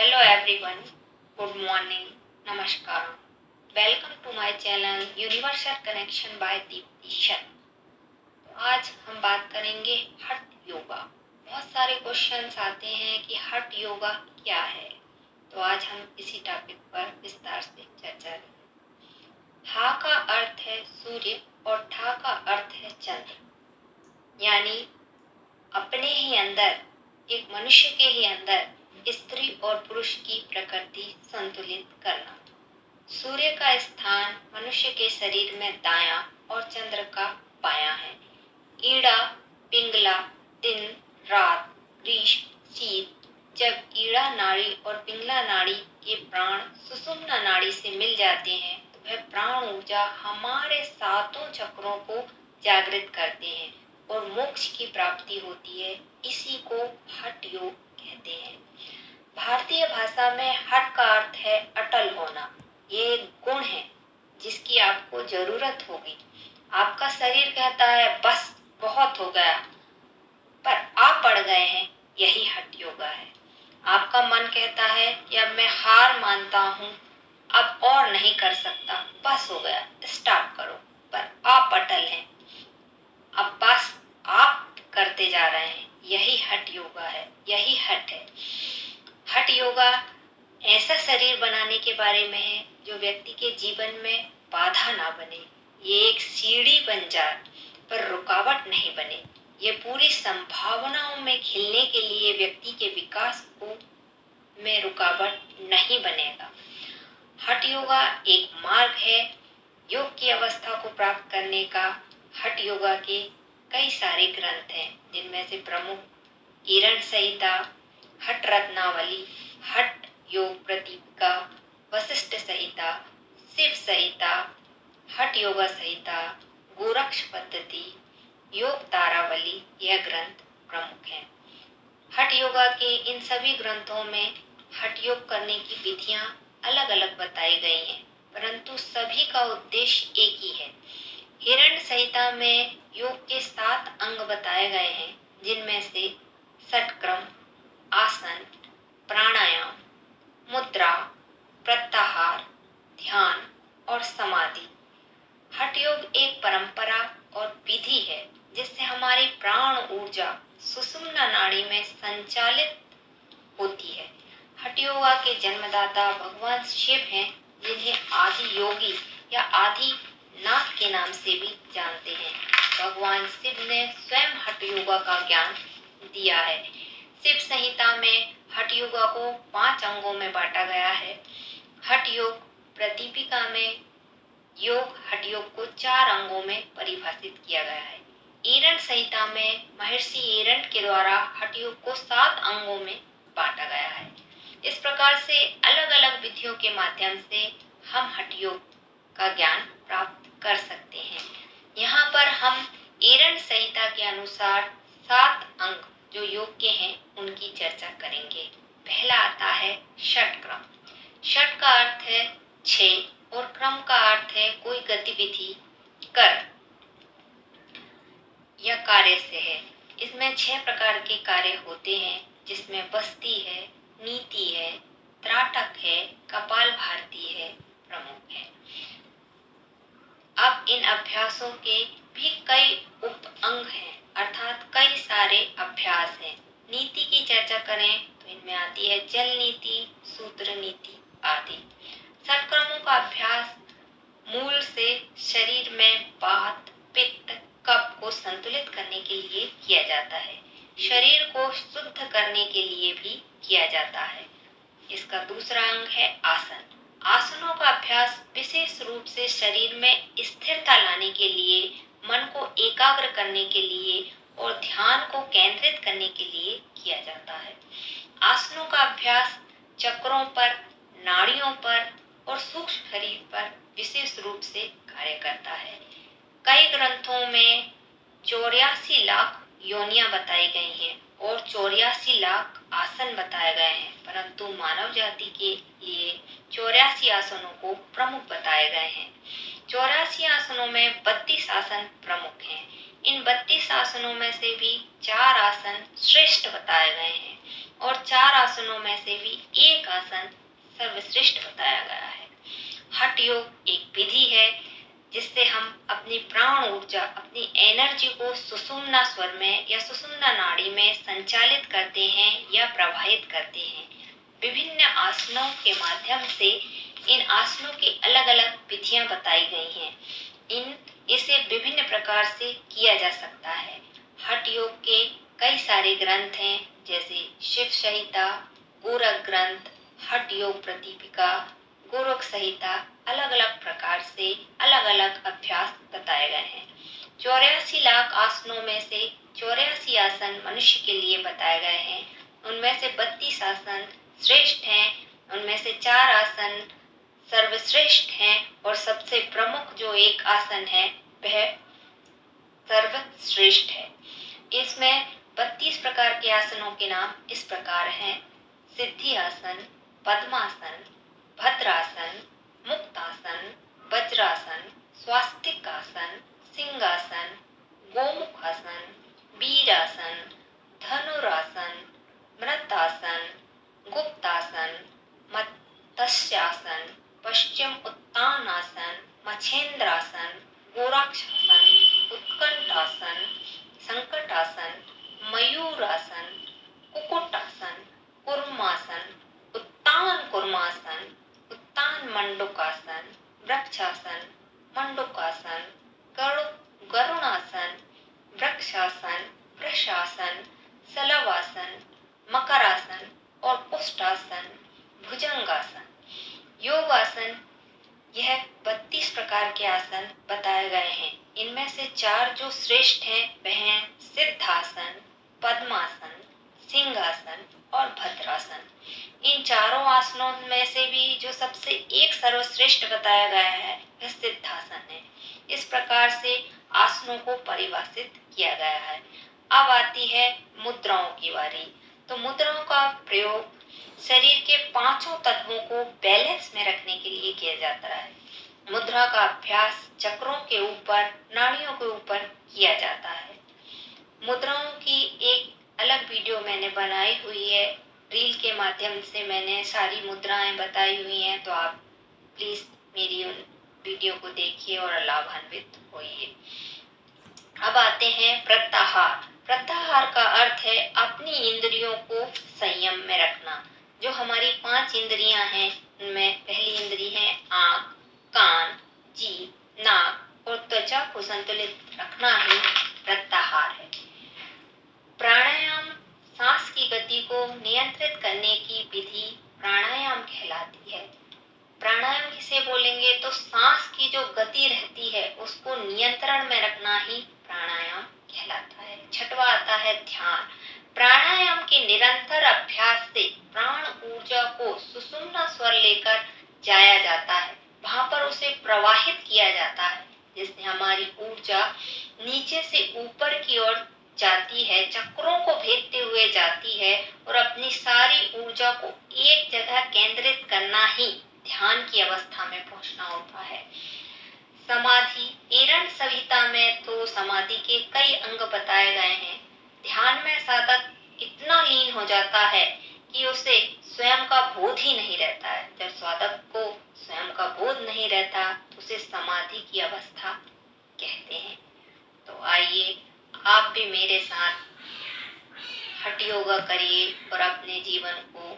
Hello everyone, good morning, namaskar. Welcome to my channel Universal Connection by Deepti Sharma. तो आज हम बात करेंगे हठ योगा। बहुत सारे क्वेश्चंस आते हैं कि हठ योगा क्या है, तो आज हम इसी टॉपिक पर विस्तार से चर्चा करेंगे। हा का अर्थ है सूर्य और ठा का अर्थ है चंद्र, यानी अपने ही अंदर, एक मनुष्य के ही अंदर स्त्री और पुरुष की प्रकृति संतुलित करना। सूर्य का स्थान मनुष्य के शरीर में दायां और चंद्र का बायां है। ईड़ा, पिंगला, दिन, रात, ग्रीष्म, शीत। जब ईड़ा नाड़ी और पिंगला नाड़ी के प्राण सुषुम्ना नाड़ी से मिल जाते हैं तो वह प्राण ऊर्जा हमारे सातों चक्रों को जागृत करते हैं और मोक्ष की प्राप्ति होती है। इसी को हठ योग कहते हैं। भारतीय भाषा में हठ का अर्थ है अटल होना। ये एक गुण है जिसकी आपको जरूरत होगी। आपका शरीर कहता है बस बहुत हो गया, पर आप अड़ गए हैं, यही हठ योगा है। आपका मन कहता है कि अब मैं हार मानता हूँ, अब और नहीं कर सकता, बस हो गया, स्टॉप करो, पर आप अटल हैं, अब बस आप करते जा रहे हैं, यही हठ योगा है, यही हठ है। हठ योगा ऐसा शरीर बनाने के बारे में है जो व्यक्ति के जीवन में बाधा ना बने, ये एक सीढ़ी बन जाए पर रुकावट नहीं बने। ये पूरी संभावनाओं में खिलने के लिए व्यक्ति के विकास को में रुकावट नहीं बनेगा। हठ योगा एक मार्ग है योग की अवस्था को प्राप्त करने का। हठ योगा के कई सारे ग्रंथ हैं, जिनमें से प्रमुख ईरण संहिता, हठ रत्नावली, हठ योग प्रदीपिका, वशिष्ठ संहिता, शिव संहिता, हठ योगा संहिता, गोरक्ष पद्धति, योग तारावली, यह ग्रंथ प्रमुख हैं। हठ योगा के इन सभी ग्रंथों में हठ योग करने की विधियां अलग अलग बताई गई हैं, परंतु सभी का उद्देश्य एक ही है। हिरण संहिता में योग के 7 अंग बताए गए हैं, जिनमें से षटक्रम, आसन, प्राणायाम, मुद्रा, प्रत्याहार, ध्यान और समाधि। हठ योग एक परंपरा और विधि है जिससे हमारी प्राण ऊर्जा सुषुम्ना नाड़ी में संचालित होती है। हठ योगा के जन्मदाता भगवान शिव हैं, जिन्हें आदि योगी या आदि नाथ के नाम से भी जानते हैं। भगवान शिव ने स्वयं हठ योगा का ज्ञान दिया है। शिव संहिता में हठ योगा को 5 अंगों में बांटा गया है। हठ योग प्रदीपिका में योग हठ योग को 4 अंगों में परिभाषित किया गया है। ईरण संहिता में महर्षि ईरण के द्वारा हठ योग को 7 अंगों में बांटा गया है। इस प्रकार से अलग अलग विधियों के माध्यम से हम हठ योग का ज्ञान प्राप्त कर सकते हैं। यहाँ पर हम ईरण संहिता के अनुसार 7 अंग जो योग के हैं उनकी चर्चा करेंगे। पहला आता है षटक्रम। षट का अर्थ है 6 और क्रम का अर्थ है कोई गतिविधि कर या कार्य से है। इसमें 6 प्रकार के कार्य होते हैं, जिसमें बस्ती है, नीति है, त्राटक है, कपाल भारती है, प्रमुख है। अब इन अभ्यासों के भी कई उप अंग हैं, अर्थात कई सारे अभ्यास हैं। नीति की चर्चा करें तो इनमें आती है जल नीति, सूत्र नीति आदि। षटक्रमों का अभ्यास मूल से शरीर में वात, पित्त, कफ को संतुलित करने के लिए किया जाता है। शरीर को शुद्ध करने के लिए भी किया जाता है। इसका दूसरा अंग है आसन। आसनों का अभ्यास विशेष रूप से शरीर में स्थिरता लाने के लिए, मन को एकाग्र करने के लिए और ध्यान को केंद्रित करने के लिए किया जाता है। आसनों का अभ्यास चक्रों पर, नाड़ियों पर और सूक्ष्म शरीर पर विशेष रूप से कार्य करता है। कई ग्रंथों में 84 लाख योनियां बताई गई हैं और 84 लाख आसन बताए गए हैं, परंतु मानव जाति के लिए 84 आसनों को प्रमुख बताए गए हैं। 84 आसनों में 32 आसन प्रमुख हैं। इन 32 आसनों में से भी 4 आसन श्रेष्ठ बताए गए हैं। और 4 आसनों में से भी एक आसन सर्वश्रेष्ठ बताया गया है। हठ योग एक विधि है जिससे हम अपनी प्राण ऊर्जा, अपनी एनर्जी को सुषुम्ना स्वर में या सुषुम्ना नाड़ी में संचालित करते हैं या प्रवाहित करते हैं। विभिन्न आसनों के माध्यम से इन आसनों की अलग अलग विधियां बताई गई हैं। इसे विभिन्न प्रकार से किया जा सकता है। हठ योग के कई सारे ग्रंथ हैं, जैसे शिव संहिता, गोरख ग्रंथ, हठ योग प्रतिपिका, गोरख संहिता। अलग अलग प्रकार से अलग अलग अभ्यास बताए गए हैं। 84 लाख आसनों में से 84 आसन मनुष्य के लिए बताए गए हैं। उनमें से 32 आसन श्रेष्ठ हैं, उनमें से 4 आसन सर्वश्रेष्ठ हैं और सबसे प्रमुख जो एक आसन है वह सर्वश्रेष्ठ है। इसमें 32 प्रकार के आसनों के नाम इस प्रकार हैं: सिद्धि आसन, पद्मासन, भद्रासन, मुक्तासन, वज्रासन, स्वास्तिक आसन, सिंहासन, गोमुखासन, वीरासन, धनुरासन, मृतासन, गुप्तासन, मत्स्यासन, पश्चिम उत्तानासन, मछेंद्रासन, गोराक्षासन, उत्कंठासन, संकटासन, मयूरासन, कुकुटासन, कुर्मासन, उत्तान कुर्मासन, उत्तान मंडूकासन, वृक्षासन, मंडूकासन, गरुणासन, वृक्षासन, वृषासन, सलवासन, मकरासन और कुष्ठासन, भुजंगासन। योगासन, यह 32 प्रकार के आसन बताए गए हैं। इनमें से 4 जो श्रेष्ठ हैं वह हैं सिद्धासन, पद्मासन, सिंहासन और भद्रासन। इन चारों आसनों में से भी जो सबसे एक सर्वश्रेष्ठ बताया गया है वह सिद्धासन है। इस प्रकार से आसनों को परिभाषित किया गया है। अब आती है मुद्राओं की बारी। तो मुद्राओं का प्रयोग शरीर के 5 तत्वों को बैलेंस में रखने के लिए किया जाता है। मुद्रा का अभ्यास चक्रों के ऊपर, नाड़ियों के ऊपर किया जाता है। मुद्राओं की एक अलग वीडियो मैंने बनाई हुई है, रील के माध्यम से मैंने सारी मुद्राएं बताई हुई हैं, तो आप प्लीज मेरी उन वीडियो को देखिए और लाभान्वित होइए। अब आते हैं प्रत्याहार। प्रत्याहार का अर्थ है अपनी इंद्रियों को संयम में रखना। जो हमारी 5 इंद्रियां हैं उनमें पहली इंद्री है आँख, कान, जीभ, नाक और त्वचा को संतुलित रखना ही प्रत्याहार है। प्राणायाम सांस की गति को नियंत्रित करने की विधि प्राणायाम कहलाती है। प्राणायाम किसे बोलेंगे तो सांस की जो गति रहती है उसको नियंत्रण में रखना ही प्राणायाम कहलाता है। छठवां आता है ध्यान। प्राणायाम के निरंतर अभ्यास से प्राण ऊर्जा को सुषुम्ना स्वर लेकर जाया जाता है, वहां पर उसे प्रवाहित किया जाता है, जिससे हमारी ऊर्जा नीचे से ऊपर की ओर जाती है, चक्रों को भेदते हुए जाती है और अपनी सारी ऊर्जा को एक जगह केंद्रित करना ही ध्यान की अवस्था में पहुंचना होता है। समाधि, एरन संहिता में तो समाधि के कई अंग बताए गए हैं। ध्यान में साधक इतना लीन हो जाता है कि उसे स्वयं का बोध ही नहीं रहता है। जब साधक को स्वयं का बोध नहीं रहता तो उसे समाधि की अवस्था कहते हैं। तो आइए आप भी मेरे साथ हठ योगा करिए और अपने जीवन को